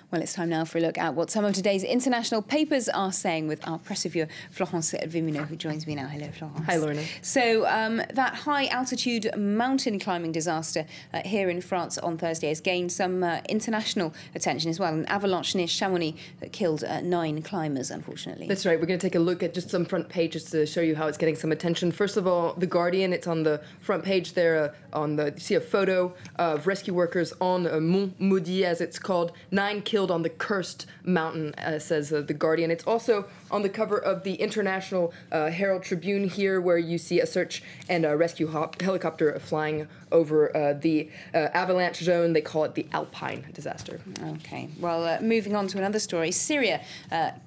Well, it's time now for a look at what some of today's international papers are saying with our press reviewer, Florence Vimino, who joins me now. Hello, Florence. Hi, Lorna. So that high-altitude mountain climbing disaster here in France on Thursday has gained some international attention as well. An avalanche near Chamonix that killed 9 climbers, unfortunately. That's right. We're going to take a look at just some front pages to show you how it's getting some attention. First of all, The Guardian, it's on the front page there. You see a photo of rescue workers on Mont Maudit, as it's called. 9 killed on the cursed mountain, says The Guardian. It's also on the cover of the International Herald Tribune here, where you see a search and a rescue helicopter flying over the avalanche zone. They call it the Alpine disaster. Okay. Well, moving on to another story. Syria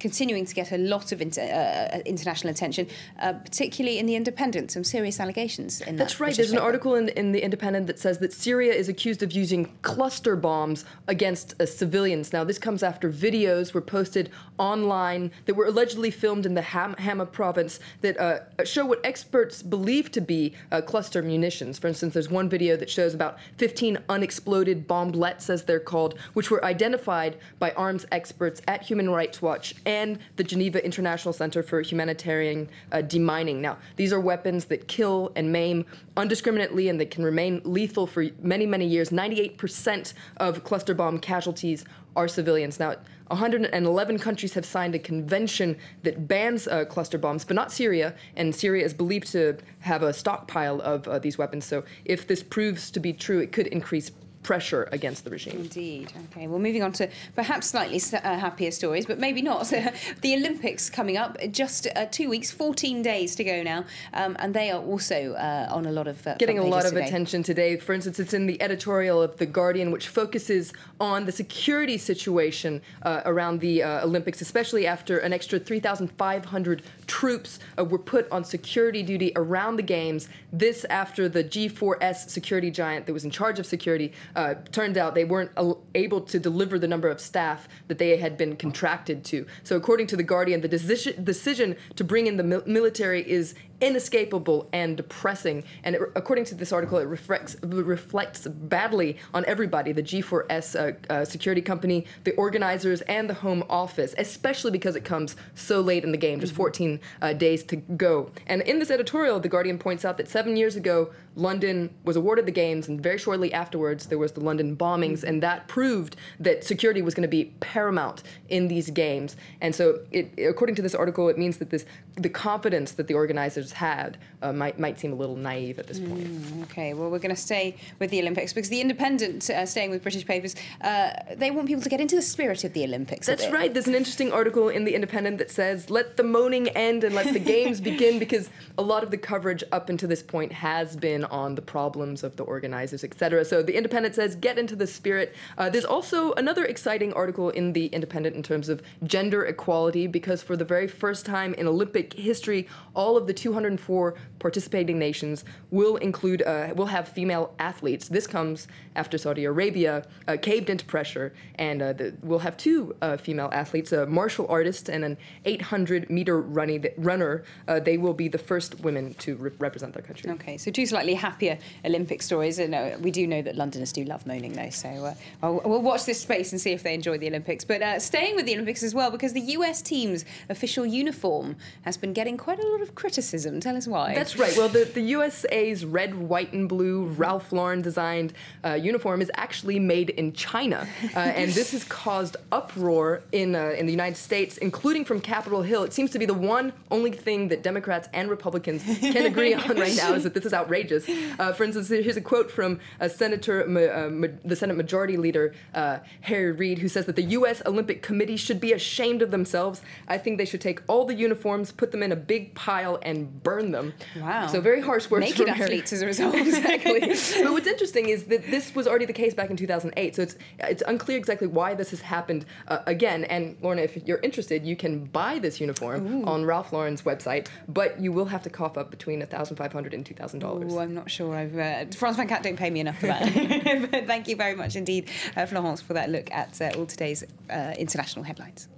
continuing to get a lot of international attention, particularly in The Independent. Some serious allegations in that. That's right. There's an article in The Independent that says that Syria is accused of using cluster bombs against civilians. Now, this comes after videos were posted online that were allegedly filmed in the Hama province that show what experts believe to be cluster munitions. For instance, there's one video that shows about 15 unexploded bomblets, as they're called, which were identified by arms experts at Human Rights Watch and the Geneva International Center for Humanitarian Demining. Now, these are weapons that kill and maim indiscriminately, and that can remain lethal for many, many years. 98% of cluster bomb casualties are civilians. Now, 111 countries have signed a convention that bans cluster bombs, but not Syria, and Syria is believed to have a stockpile of these weapons. So if this proves to be true, it could increase pressure against the regime. Indeed. Okay, well, moving on to perhaps slightly happier stories, but maybe not. The Olympics coming up, just 2 weeks, 14 days to go now, and they are also on a lot of getting a lot of today. attention today. For instance, it's in the editorial of The Guardian, which focuses on the security situation around the Olympics, especially after an extra 3,500 troops were put on security duty around the Games. This after the G4S security giant that was in charge of security turned out they weren't able to deliver the number of staff that they had been contracted to. So according to The Guardian, the decision to bring in the military is inescapable and depressing. And according to this article, it reflects badly on everybody, the G4S security company, the organizers, and the Home Office, especially because it comes so late in the game, just 14 days to go. And in this editorial, The Guardian points out that 7 years ago, London was awarded the Games, and very shortly afterwards, there was the London bombings, and that proved that security was going to be paramount in these Games. And so, according to this article, it means that the confidence that the organizers had might seem a little naive at this point. Okay, well, we're going to stay with the Olympics because The Independent, staying with British papers, they want people to get into the spirit of the Olympics. That's right. There's an interesting article in The Independent that says, let the moaning end and let the Games begin, because a lot of the coverage up until this point has been on the problems of the organizers, etc. So The Independent says, get into the spirit. There's also another exciting article in The Independent in terms of gender equality, because for the very first time in Olympic history, all of the 204 participating nations will have female athletes. This comes after Saudi Arabia caved into pressure, and we'll have 2 female athletes, a martial artist and an 800-meter runner. They will be the first women to represent their country. Okay, so 2 slightly happier Olympic stories. And we do know that Londoners do love moaning, though, so we'll watch this space and see if they enjoy the Olympics. But staying with the Olympics as well, because the US team's official uniform has been getting quite a lot of criticism. Tell us why. That's right. Well, the USA's red, white, and blue Ralph Lauren designed uniform is actually made in China, and this has caused uproar in the United States, including from Capitol Hill. It seems to be the only thing that Democrats and Republicans can agree on right now, is that this is outrageous. For instance, here's a quote from the Senate Majority Leader Harry Reid, who says that the U.S. Olympic Committee should be ashamed of themselves. I think they should take all the uniforms, put them in a big pile, and burn them. Wow. So very harsh words Naked from Harry. athletes as a result. Exactly. But what's interesting is that this was already the case back in 2008, so it's unclear exactly why this has happened again. And Lorna, if you're interested, you can buy this uniform on Ralph Lauren's website, but you will have to cough up between $1,500 and $2,000. Oh, I'm not sure. France Van Cat don't pay me enough for that. But thank you very much indeed, Florence, for that look at all today's international headlines.